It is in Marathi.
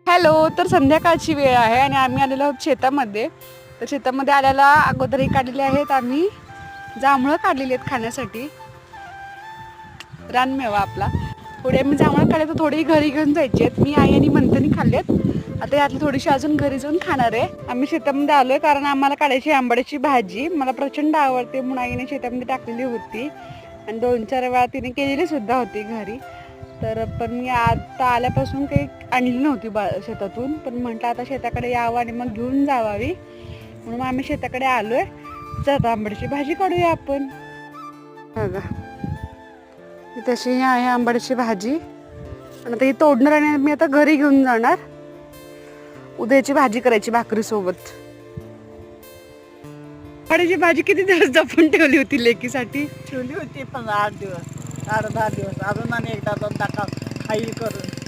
हॅलो, तर संध्याकाळची वेळ आहे आणि आम्ही आलेलो आहोत शेतामध्ये. तर शेतामध्ये आल्याला अगोदरही काढलेले आहेत आम्ही, जांभळं काढलेली आहेत खाण्यासाठी. रानमेवा आपला. थोडी आम्ही जांभळं काढले तर थोडी घरी घेऊन जायची आहेत. मी आई आणि मंथनी खाल्लेत. आता यातली थोडीशी अजून घरी जाऊन खाणार आहे. आम्ही शेतामध्ये आलोय कारण आम्हाला काढायची आंबाड्याची भाजी. मला प्रचंड आवडते म्हणून आईने शेतामध्ये टाकलेली होती आणि 2-4 वेळा तिने केलेली सुद्धा होती घरी. तर पण मी आता आल्यापासून काही आणली नव्हती शेतातून, पण म्हटलं आता शेताकडे यावं आणि मग घेऊन जावावी म्हणून आम्ही शेताकडे आलोय. चला आंबाड्याची भाजी काढूया आपण. बघा तशी आहे आंबाड्याची भाजी आणि आता ही तोडणार आणि मी आता घरी घेऊन जाणार. उद्याची भाजी करायची भाकरीसोबत. आंबाड्याची भाजी किती दिवस जपून ठेवली होती लेकीसाठी? ठेवली होती पण 8 दिवस 8-10 दिवस अजून आणि एकदा 2 टाका खाईल करून.